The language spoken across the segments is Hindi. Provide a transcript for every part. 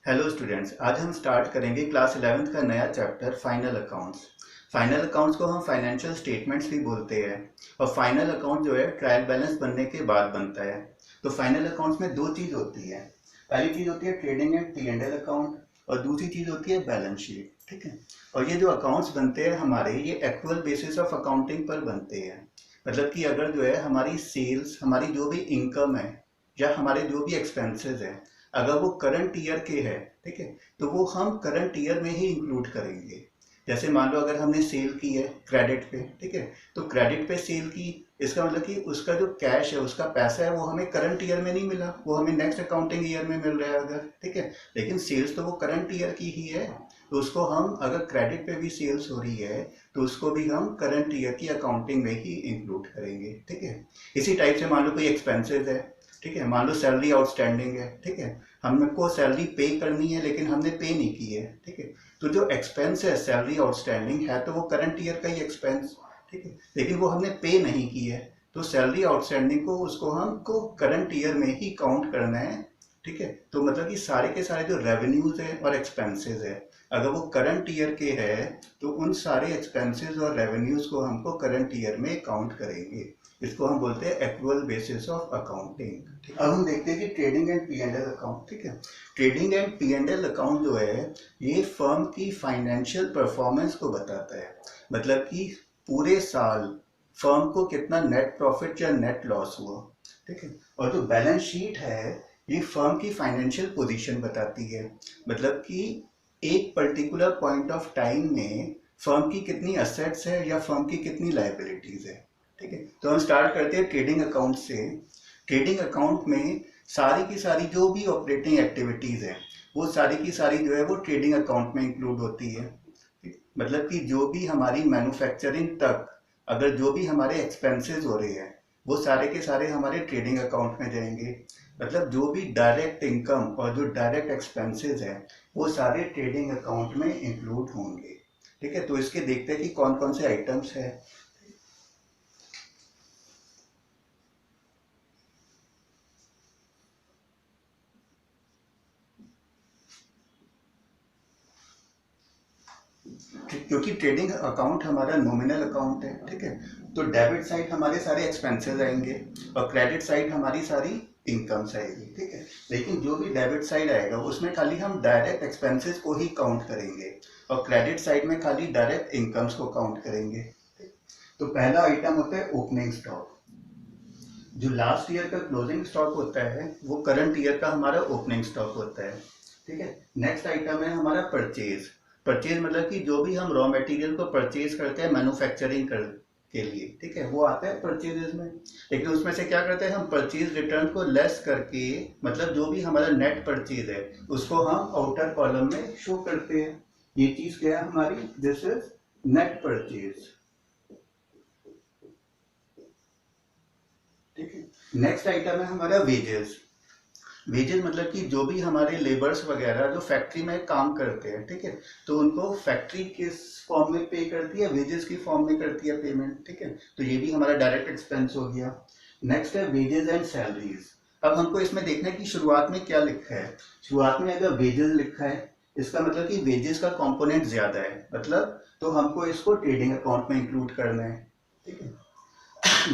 हेलो स्टूडेंट्स, आज हम स्टार्ट करेंगे क्लास 11th का नया chapter final accounts. Final accounts को हम फाइनेंशियल स्टेटमेंट्स भी बोलते हैं और फाइनल अकाउंट जो है ट्रायल बैलेंस बनने के बाद बनता है। तो फाइनल अकाउंट्स में दो चीज़ होती है। पहली चीज़ होती है ट्रेडिंग एंड P&L अकाउंट और दूसरी चीज़ होती है बैलेंस शीट। ठीक है। और ये जो अकाउंट्स बनते हैं हमारे, ये एक्चुअल बेसिस ऑफ अकाउंटिंग पर बनते हैं। मतलब कि अगर जो है हमारी सेल्स, हमारी जो भी इनकम है या हमारे जो भी एक्सपेंसेस है, अगर वो करंट ईयर के है, ठीक है, तो वो हम करंट ईयर में ही इंक्लूड करेंगे। जैसे मान लो अगर हमने सेल की है क्रेडिट पे, ठीक है, तो क्रेडिट पे सेल की, इसका मतलब कि उसका जो कैश है, उसका पैसा है, वो हमें करंट ईयर में नहीं मिला, वो हमें नेक्स्ट अकाउंटिंग ईयर में मिल रहा है अगर, ठीक है। लेकिन सेल्स तो वो करंट ईयर की ही है, तो उसको हम, अगर क्रेडिट पे भी सेल्स हो रही है तो उसको भी हम करंट ईयर की अकाउंटिंग में ही इंक्लूड करेंगे। ठीक है। इसी टाइप से मान लो कोई एक्सपेंसेस है, ठीक है, मान लो सैलरी आउटस्टैंडिंग है, ठीक है, हमको सैलरी पे करनी है लेकिन हमने पे नहीं की है, ठीक है, तो जो एक्सपेंस है सैलरी आउटस्टैंडिंग है तो वो करंट ईयर का ही एक्सपेंस, ठीक है, लेकिन वो हमने पे नहीं की है, तो सैलरी आउटस्टैंडिंग को उसको हमको करंट ईयर में ही काउंट करना है। ठीक है। तो मतलब कि सारे के सारे जो रेवेन्यूज है और एक्सपेंसेस है, अगर वो करंट ईयर के है तो उन सारे एक्सपेंसेस और रेवेन्यूज को हमको करंट ईयर में काउंट करेंगे। इसको हम बोलते हैं एक्चुअल बेसिस ऑफ अकाउंटिंग। अब हम देखते हैं कि ट्रेडिंग एंड P&L अकाउंट। ठीक है। ट्रेडिंग एंड P&L अकाउंट जो है ये फर्म की फाइनेंशियल परफॉर्मेंस को बताता है। मतलब कि पूरे साल फर्म को कितना नेट प्रॉफिट या नेट लॉस हुआ। ठीक है। और जो बैलेंस शीट है ये फर्म की फाइनेंशियल पोजीशन बताती है। मतलब कि एक पर्टिकुलर पॉइंट ऑफ टाइम में फर्म की कितनी असेट्स है या फर्म की कितनी लाइबिलिटीज है। ठीक है। तो हम स्टार्ट करते हैं ट्रेडिंग अकाउंट से। ट्रेडिंग अकाउंट में सारी की सारी जो भी ऑपरेटिंग एक्टिविटीज है वो सारी की सारी जो है वो ट्रेडिंग अकाउंट में इंक्लूड होती है। मतलब कि जो भी हमारी मैन्युफैक्चरिंग तक, अगर जो भी हमारे एक्सपेंसेस हो रहे हैं वो सारे के सारे हमारे ट्रेडिंग अकाउंट में जाएंगे। मतलब जो भी डायरेक्ट इनकम और जो डायरेक्ट एक्सपेंसेस है वो सारे ट्रेडिंग अकाउंट में इंक्लूड होंगे। ठीक है। तो इसके देखते हैं कि कौन कौन से आइटम्स है। क्योंकि ट्रेडिंग अकाउंट हमारा नॉमिनल अकाउंट है, ठीक है, तो डेबिट साइड हमारे सारे एक्सपेंसेस आएंगे और क्रेडिट साइड हमारी सारी इनकम्स आएगी। ठीक है। लेकिन जो भी डेबिट साइड आएगा उसमें खाली हम डायरेक्ट एक्सपेंसेस को ही काउंट करेंगे और क्रेडिट साइड में खाली डायरेक्ट इनकम्स को काउंट करेंगे। तो पहला आइटम होता है ओपनिंग स्टॉक। जो लास्ट ईयर का क्लोजिंग स्टॉक होता है वो करंट ईयर का हमारा ओपनिंग स्टॉक होता है। ठीक है। नेक्स्ट आइटम है हमारा परचेज। परचेज मतलब कि जो भी हम रॉ मटेरियल को परचेज करते हैं मैन्युफैक्चरिंग कर के लिए, ठीक है, वो आता है परचेजेस में। लेकिन उसमें से क्या करते हैं हम, परचेज रिटर्न को लेस करके, मतलब जो भी हमारा नेट परचेज है उसको हम आउटर कॉलम में शो करते हैं। ये चीज क्या है हमारी, दिस इज नेट परचेज। ठीक है। नेक्स्ट आइटम है हमारा वेजेस। वेजेस मतलब कि जो भी हमारे लेबर्स वगैरह जो फैक्ट्री में काम करते हैं, ठीक है, तो उनको फैक्ट्री किस फॉर्म में पे करती है, वेजेस की फॉर्म में करती है पेमेंट। ठीक है। तो ये भी हमारा डायरेक्ट एक्सपेंस हो गया। नेक्स्ट है वेजेस एंड सैलरीज। अब हमको इसमें देखना है कि शुरुआत में क्या लिखा है। शुरुआत में अगर वेजेस लिखा है इसका मतलब कि वेजेस का कंपोनेंट ज्यादा है, मतलब तो हमको इसको ट्रेडिंग अकाउंट में इंक्लूड करना है। ठीक है।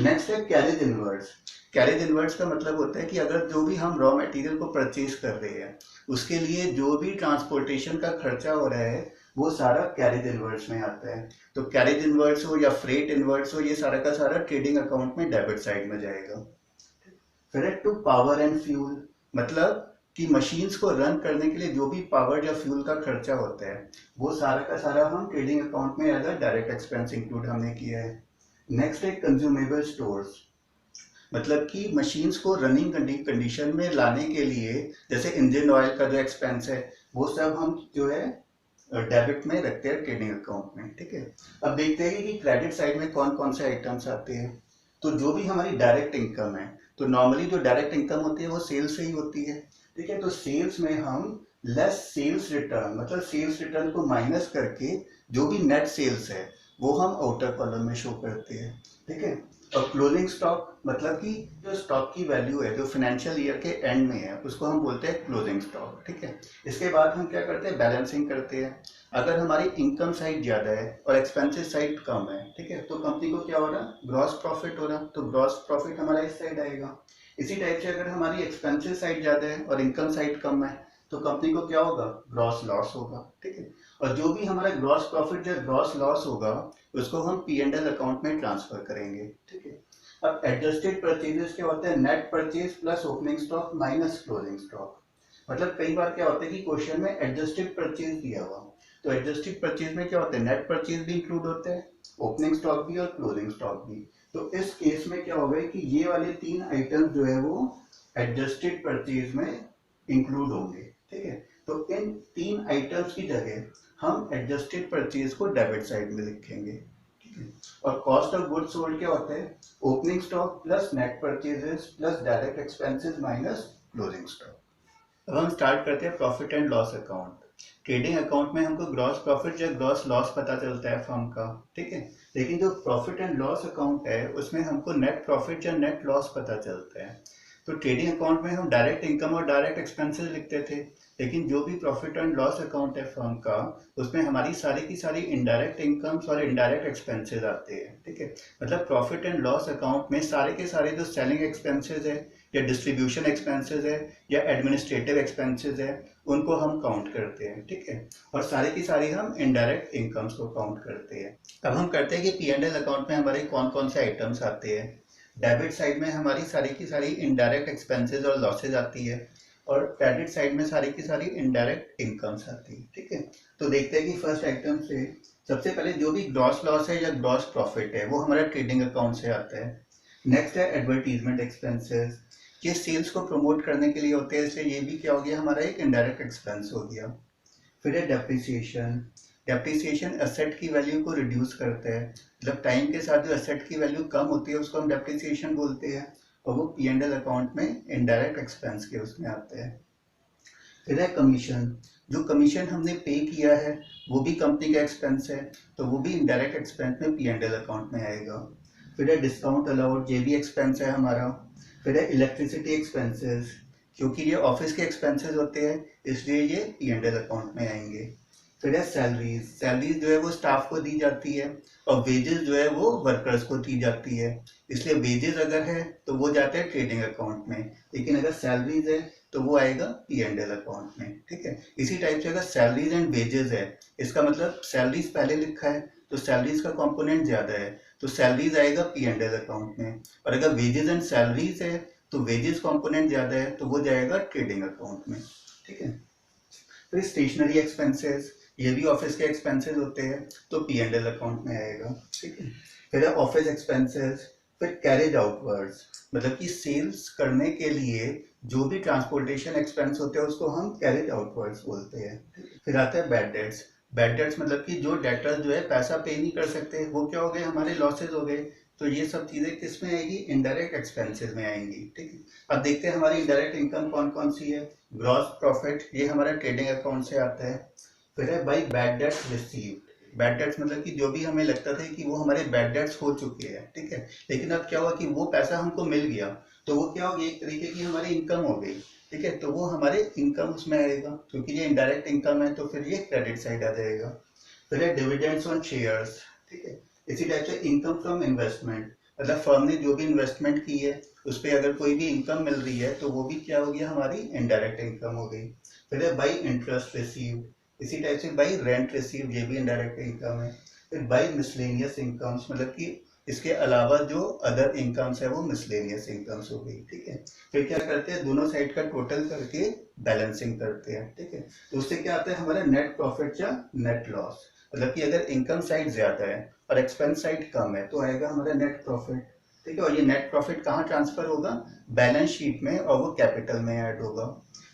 नेक्स्ट है कैरेज इनवर्ड्स। कैरेज इनवर्ड्स का मतलब होता है कि अगर जो भी हम रॉ मटेरियल को परचेज कर रहे हैं उसके लिए जो भी ट्रांसपोर्टेशन का खर्चा हो रहा है वो सारा कैरेज इनवर्ड्स में आता है। तो कैरेज इनवर्ड्स हो या फ्रेट इनवर्ड्स हो, ये सारा का सारा ट्रेडिंग अकाउंट में डेबिट साइड में जाएगा। फिर है टू पावर एंड फ्यूल। मतलब कि मशीन्स को रन करने के लिए जो भी पावर या फ्यूल का खर्चा होता है वो सारा का सारा हम ट्रेडिंग अकाउंट में as a direct expense include हमने किया है। नेक्स्ट है कंज्यूमेबल स्टोर्स। मतलब कि मशीन्स को रनिंग कंडीशन में लाने के लिए, जैसे इंजन ऑयल का जो एक्सपेंस है वो सब हम जो है डेबिट में रखते हैं ट्रेडिंग अकाउंट में। ठीक है। अब देखते हैं कि क्रेडिट साइड में कौन कौन से आइटम्स आते हैं। तो जो भी हमारी डायरेक्ट इनकम है, तो नॉर्मली जो डायरेक्ट इनकम होती है वो सेल्स से ही होती है। ठीक है। तो सेल्स में हम लेस सेल्स रिटर्न, मतलब सेल्स रिटर्न को माइनस करके जो भी नेट सेल्स है वो हम आउटर कॉलम में शो करते हैं। ठीक है। और क्लोजिंग स्टॉक मतलब कि जो स्टॉक की वैल्यू है जो फाइनेंशियल ईयर के एंड में है उसको हम बोलते हैं क्लोजिंग स्टॉक। ठीक है, इसके बाद हम क्या करते हैं, बैलेंसिंग करते हैं। अगर हमारी इनकम साइड ज़्यादा है और एक्सपेंसेस साइड कम है, ठीक है, तो कंपनी को क्या हो रहा है, ग्रॉस प्रॉफिट हो रहा, तो ग्रॉस प्रॉफिट हमारा इस साइड आएगा। इसी टाइप से अगर हमारी एक्सपेंसेस साइड ज़्यादा है और इनकम साइड कम है तो कंपनी को क्या होगा, ग्रॉस लॉस होगा। ठीक है, और जो भी हमारा ग्रॉस प्रॉफिट या ग्रॉस लॉस होगा उसको हम P&L अकाउंट में ट्रांसफर करेंगे। ठीक है, अब एडजस्टेड परचेजेस क्या होता है, net purchase plus opening stock minus closing stock. मतलब कई बार क्या होता है कि क्वेश्चन में एडजस्टेड परचेज दिया हुआ, तो एडजस्टेड परचेज में क्या होता है, नेट परचेज भी इंक्लूड होते हैं, ओपनिंग स्टॉक भी और क्लोजिंग स्टॉक भी। तो इस केस में क्या होगा कि ये वाले तीन आइटम जो है वो एडजस्टेड परचेज में इंक्लूड होंगे। ठीक है, तो इन तीन आइटम्स की जगह हम एडजस्टेड परचेज को डेबिट साइड में लिखेंगे। और कॉस्ट ऑफ गुड्स सोल्ड क्या होता है, opening stock plus net purchases plus direct expenses minus closing stock. अब हम स्टार्ट करते हैं profit and loss account. Trading account में हमको ग्रॉस प्रॉफिट या ग्रॉस लॉस पता चलता है फर्म का। ठीक है, लेकिन जो प्रॉफिट एंड लॉस अकाउंट है उसमें हमको नेट प्रॉफिट या नेट लॉस पता चलता है। तो ट्रेडिंग अकाउंट में हम डायरेक्ट इनकम और डायरेक्ट एक्सपेंसेस लिखते थे, लेकिन जो भी प्रॉफिट एंड लॉस अकाउंट है फर्म का उसमें हमारी सारी की सारी इनडायरेक्ट इनकम्स और इनडायरेक्ट एक्सपेंसेस आते हैं। ठीक है, मतलब प्रॉफिट एंड लॉस अकाउंट में सारे के सारे जो सेलिंग एक्सपेंसेस है या डिस्ट्रीब्यूशन एक्सपेंसेस है या एडमिनिस्ट्रेटिव एक्सपेंसेस है उनको हम काउंट करते हैं। ठीक है, और सारी की सारी हम इनडायरेक्ट इनकम्स को काउंट करते हैं। अब हम करते हैं कि P&L अकाउंट में हमारे कौन कौन से आइटम्स आते हैं। डेबिट साइड में हमारी सारी की सारी इनडायरेक्ट एक्सपेंसेस और लॉसेज आती है, और क्रेडिट साइड में सारी की सारी इनडायरेक्ट इनकम्स आती है। ठीक है, तो देखते हैं कि फर्स्ट आइटम से सबसे पहले जो भी ग्रॉस लॉस है या ग्रॉस प्रॉफिट है वो हमारा ट्रेडिंग अकाउंट से आता है। नेक्स्ट है एडवर्टीजमेंट एक्सपेंसेस, ये सेल्स को प्रमोट करने के लिए होते हैं, इसलिए ये भी क्या हो गया, हमारा एक इनडायरेक्ट एक्सपेंस हो गया। फिर है डेप्रिसिएशन, डेप्रिसिएशन एसेट की वैल्यू को रिड्यूस करता है, मतलब टाइम के साथ जो एसेट की वैल्यू कम होती है उसको हम डेप्रिसिएशन बोलते हैं, और वो P&L अकाउंट में इनडायरेक्ट एक्सपेंस के उसमें आते हैं। फिर है कमीशन, जो कमीशन हमने पे किया है वो भी कंपनी का एक्सपेंस है, तो वो भी इनडायरेक्ट एक्सपेंस में P&L अकाउंट में आएगा। फिर है डिस्काउंट अलाउड, ये भी एक्सपेंस है हमारा। फिर है इलेक्ट्रिसिटी एक्सपेंसेस, क्योंकि ये ऑफिस के एक्सपेंसेस होते हैं इसलिए ये P&L अकाउंट में आएंगे। फिर है सैलरीज, सैलरीज जो है वो स्टाफ को दी जाती है, और वेजेस जो है वो वर्कर्स को दी जाती है, इसलिए वेजेस अगर है तो वो जाते हैं ट्रेडिंग अकाउंट में, लेकिन अगर सैलरीज है तो वो आएगा P&L अकाउंट में। ठीक है, इसी टाइप से अगर सैलरीज एंड वेजेस है, इसका मतलब सैलरीज पहले लिखा है तो सैलरीज का कंपोनेंट ज़्यादा है तो सैलरीज आएगा P&L अकाउंट में, और अगर वेजेस एंड सैलरीज है तो वेजेस कंपोनेंट ज़्यादा है तो वो जाएगा ट्रेडिंग अकाउंट में। ठीक है, फिर स्टेशनरी एक्सपेंसेस, ये भी ऑफिस के एक्सपेंसेस होते हैं तो P&L अकाउंट में आएगा। ठीक है, फिर है ऑफिस एक्सपेंसेस, फिर कैरेज आउटवर्ड्स, मतलब कि सेल्स करने के लिए जो भी ट्रांसपोर्टेशन एक्सपेंस होते हैं उसको हम कैरेज आउटवर्ड्स बोलते हैं। फिर आता है बैड डेट्स, बैड डेट्स मतलब कि जो डेटर्स जो है पैसा पे नहीं कर सकते वो क्या हो गए, हमारे लॉसेज हो गए, तो ये सब चीज़ें किस में आएगी, इनडायरेक्ट एक्सपेंसेस में आएंगी। ठीक है, अब देखते हैं हमारी इनडायरेक्ट इनकम कौन कौन सी है। ग्रॉस प्रॉफिट, ये हमारा ट्रेडिंग अकाउंट से आता है। फिर है by bad debts received, bad debts मतलब कि जो भी हमें लगता था कि वो हमारे बैड डेट्स हो चुके हैं, ठीक है, लेकिन अब क्या हुआ कि वो पैसा हमको मिल गया तो वो क्या हो गया, एक तरीके की हमारी इनकम हो गई। ठीक है, तो वो हमारे इनकम उसमें आएगा, क्योंकि ये इनडायरेक्ट इनकम है तो फिर ये क्रेडिट साइड आ जाएगा। फिर है डिविडेंड्स ऑन शेयर्स, ठीक है, इसी टाइप से इनकम फ्रॉम इन्वेस्टमेंट, मतलब फर्म ने जो भी इन्वेस्टमेंट की है उस पर अगर कोई भी इनकम मिल रही है तो वो भी क्या हो गया, हमारी इनडायरेक्ट इनकम हो गई। फिर है बाई इंटरेस्ट रिसीव्ड, इसी टाइप से बाई रेंट रिसीव्ड, ये भी इनडायरेक्ट इनकम है। फिर बाई मिसलेनियस इनकम्स, मतलब कि इसके अलावा जो अदर इनकम्स है वो मिसलेनियस इनकम्स हो गई। ठीक है, फिर क्या करते हैं, दोनों साइड का टोटल करके बैलेंसिंग करते हैं। ठीक है, तो उससे क्या आता है, हमारा नेट प्रॉफिट या नेट लॉस, मतलब कि अगर इनकम साइड ज्यादा है और एक्सपेंस साइड कम है तो आएगा हमारा नेट प्रॉफिट। ठीक है, और ये नेट प्रॉफिट कहाँ ट्रांसफर होगा, बैलेंस शीट में, और वो कैपिटल में ऐड होगा।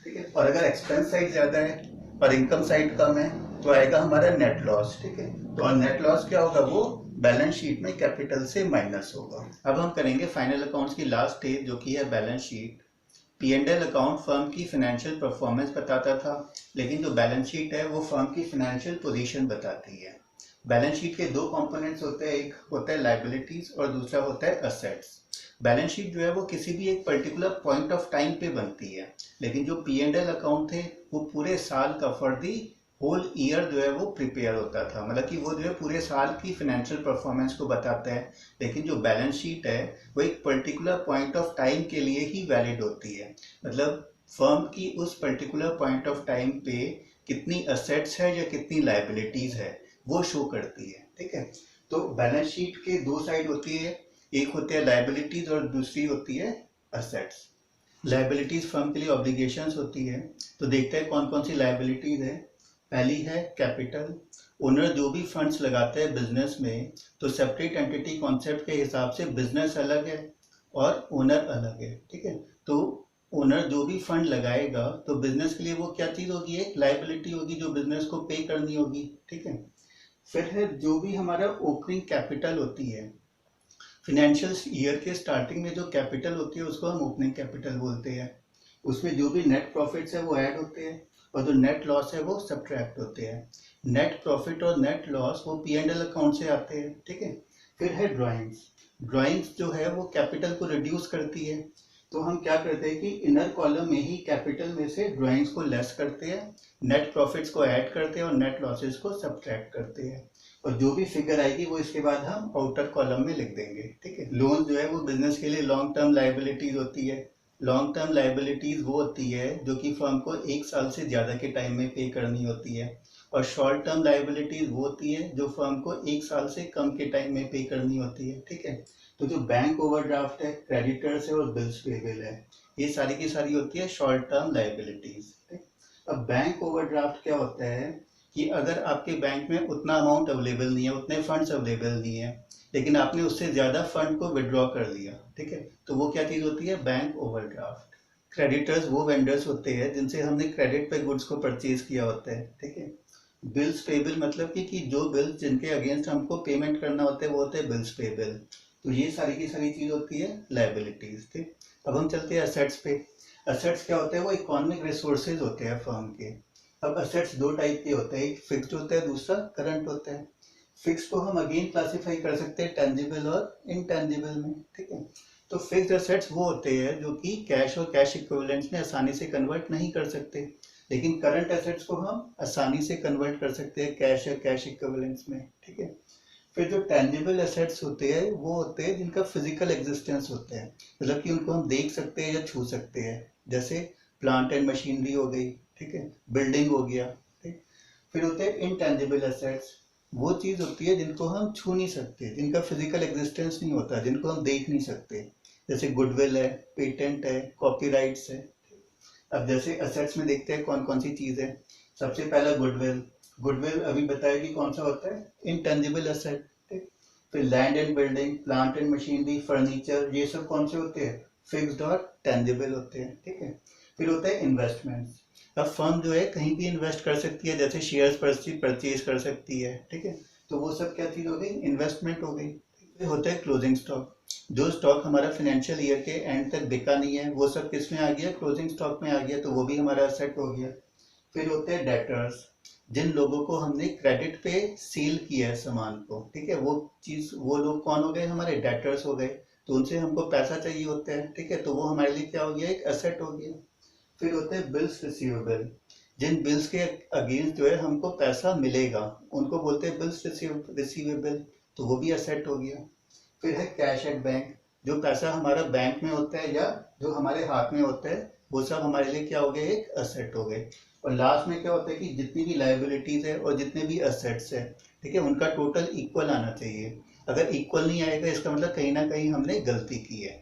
ठीक है, और अगर एक्सपेंस साइड ज्यादा है और इनकम साइड कम है तो आएगा हमारा नेट लॉस। ठीक है, तो और नेट लॉस क्या होगा, वो बैलेंस शीट में कैपिटल से माइनस होगा। अब हम करेंगे फाइनल अकाउंट्स की लास्ट स्टेज जो कि है balance sheet. P&L account firm की फाइनेंशियल परफॉर्मेंस बताता था, लेकिन जो बैलेंस शीट है वो फर्म की फाइनेंशियल पोजीशन बताती है। बैलेंस शीट के दो कंपोनेंट्स होते हैं, एक होता है लाइबिलिटीज और दूसरा होता है असेट्स। बैलेंस शीट जो है वो किसी भी एक पर्टिकुलर पॉइंट ऑफ टाइम पे बनती है, लेकिन जो पी एंड एल अकाउंट थे वो पूरे साल का फॉर दी होल ईयर जो है वो प्रिपेयर होता था, मतलब कि वो जो है पूरे साल की फाइनेंशियल परफॉर्मेंस को बताता है। लेकिन जो बैलेंस शीट है वो एक पर्टिकुलर पॉइंट ऑफ टाइम के लिए ही वैलिड होती है, मतलब फर्म की उस पर्टिकुलर पॉइंट ऑफ टाइम पे कितनी असेट्स है या कितनी लाइबिलिटीज है वो शो करती है। ठीक है, तो बैलेंस शीट के दो साइड होती है, एक होती है लाइबिलिटीज और दूसरी होती है असेट्स। लाइबिलिटीज फर्म के लिए ऑब्लिगेशंस होती है, तो देखते हैं कौन कौन सी लाइबिलिटीज है। पहली है कैपिटल। ओनर जो भी फंड्स लगाते हैं बिजनेस में, तो सेपरेट एंटिटी कॉन्सेप्ट के हिसाब से बिजनेस अलग है और ओनर अलग है। ठीक है, तो ओनर जो भी फंड लगाएगा तो बिजनेस के लिए वो क्या चीज़ होगी, एक लाइबिलिटी होगी जो बिजनेस को पे करनी होगी। ठीक है, फिर है जो भी हमारा ओपनिंग कैपिटल होती है, फिनेंशियल ईयर के स्टार्टिंग में जो कैपिटल होती है उसको हम ओपनिंग कैपिटल बोलते हैं। उसमें जो भी नेट प्रॉफिट्स है वो ऐड होते हैं और जो नेट लॉस है वो सब्ट्रैक्ट होते हैं। नेट प्रॉफिट और नेट लॉस वो पी एंड एल अकाउंट से आते हैं। ठीक है, फिर है ड्राइंग्स। ड्राइंग्स जो है वो कैपिटल को रिड्यूस करती है, तो हम क्या करते हैं कि इनर कॉलम में ही कैपिटल में से ड्राइंग्स को लेस करते हैं, नेट प्रॉफिट्स को ऐड करते हैं और नेट लॉसेस को सब्ट्रैक्ट करते हैं, और जो भी फिगर आएगी वो इसके बाद हम आउटर कॉलम में लिख देंगे। ठीक है, लोन जो है वो बिजनेस के लिए लॉन्ग टर्म लाइबिलिटीज होती है। लॉन्ग टर्म लाइबिलिटीज वो होती है जो कि फर्म को एक साल से ज़्यादा के टाइम में पे करनी होती है, और शॉर्ट टर्म लाइबिलिटीज वो होती है जो फर्म को एक साल से कम के टाइम में पे करनी होती है। ठीक है, तो जो बैंक ओवरड्राफ्ट है, क्रेडिटर्स है और बिल्स पेबल है, ये सारी की सारी होती है शॉर्ट टर्म लाइबिलिटीज। अब बैंक ओवरड्राफ्ट क्या होता है कि अगर आपके बैंक में उतना अमाउंट अवेलेबल नहीं है, उतने फंड्स अवेलेबल नहीं है, लेकिन आपने उससे ज़्यादा फंड को विड्रॉ कर लिया। ठीक है, तो वो क्या चीज़ होती है, बैंक ओवरड्राफ्ट। क्रेडिटर्स वो वेंडर्स होते हैं जिनसे हमने क्रेडिट पे गुड्स को परचेज किया होता है। ठीक है, बिल्स पेबल मतलब कि जो बिल्स जिनके अगेंस्ट हमको पेमेंट करना होता है वो होते हैं बिल्स पेबल। तो ये सारी की सारी चीज़ होती है लाइबिलिटीज। ठीक, अब हम चलते हैं असेट्स पे। असेट्स क्या होते हैं, वो इकोनॉमिक रिसोर्सेज होते हैं फर्म के। अब असेट्स दो टाइप के होते हैं, एक फिक्स्ड होता है, दूसरा करंट होता है। फिक्स को हम अगेन क्लासिफाई कर सकते हैं टेंजिबल और इनटेंजिबल में। ठीक है, तो फिक्स्ड असेट्स वो होते हैं जो कि कैश और कैश इक्विवेलेंट्स में आसानी से कन्वर्ट नहीं कर सकते, लेकिन करंट एसेट्स को हम आसानी से कन्वर्ट कर सकते हैं कैश या कैश इक्विवेलेंट्स में। ठीक है, फिर जो टेंजिबल एसेट्स होते हैं वो होते हैं जिनका फिजिकल एग्जिस्टेंस होता है, मतलब कि उनको हम देख सकते हैं या छू सकते हैं, जैसे प्लांट एंड मशीनरी हो गई। ठीक है, बिल्डिंग हो गया। ठीक, फिर होते हैं इनटेंजिबल एसेट्स, वो चीज़ होती है जिनको हम छू नहीं सकते, जिनका फिजिकल एग्जिस्टेंस नहीं होता, जिनको हम देख नहीं सकते, जैसे गुडविल है, पेटेंट है, कॉपीराइट्स है। अब जैसे असेट्स में देखते हैं कौन कौन सी चीज़ है। सबसे पहला गुडविल। गुडविल अभी बताया कि कौन सा होता है, इनटेंजिबल एसेट। ठीक, फिर land and building, plant and machinery, furniture, ये सब कौन से होते हैं, फिक्स्ड और टेंजिबल होते हैं। ठीक है, फिर होता है इन्वेस्टमेंट्स। अब फर्म जो है कहीं भी इन्वेस्ट कर सकती है, जैसे शेयर्स परचेज कर सकती है। ठीक है, तो वो सब क्या चीज़ हो गई, इन्वेस्टमेंट हो गई। फिर होता है क्लोजिंग स्टॉक। जो स्टॉक हमारा फाइनेंशियल ईयर के एंड तक बिका नहीं है वो सब किस में आ गया, क्लोजिंग स्टॉक में आ गया, तो वो भी हमारा असेट हो गया। फिर होते हैं डेटर्स, जिन लोगों को हमने क्रेडिट पे सेल किया है सामान को। ठीक है, वो चीज़, वो लोग कौन हो गए, हमारे डेटर्स हो गए, तो उनसे हमको पैसा चाहिए होता है। ठीक है, तो वो हमारे लिए क्या हो गया, एक असेट हो गया। फिर होते हैं बिल्स रिसीवेबल, जिन बिल्स के अगेंस्ट जो है हमको पैसा मिलेगा उनको बोलते हैं बिल्स रिसीवेबल, तो वो भी असेट हो गया। फिर है कैश एट बैंक, जो पैसा हमारा बैंक में होता है या जो हमारे हाथ में होता है वो सब हमारे लिए क्या हो गए, एक असेट हो गए। और लास्ट में क्या होता है कि जितनी भी लाइबिलिटीज है और जितने भी असेट्स है, ठीक है, उनका टोटल इक्वल आना चाहिए। अगर इक्वल नहीं आएगा इसका मतलब कहीं ना कहीं हमने गलती की है।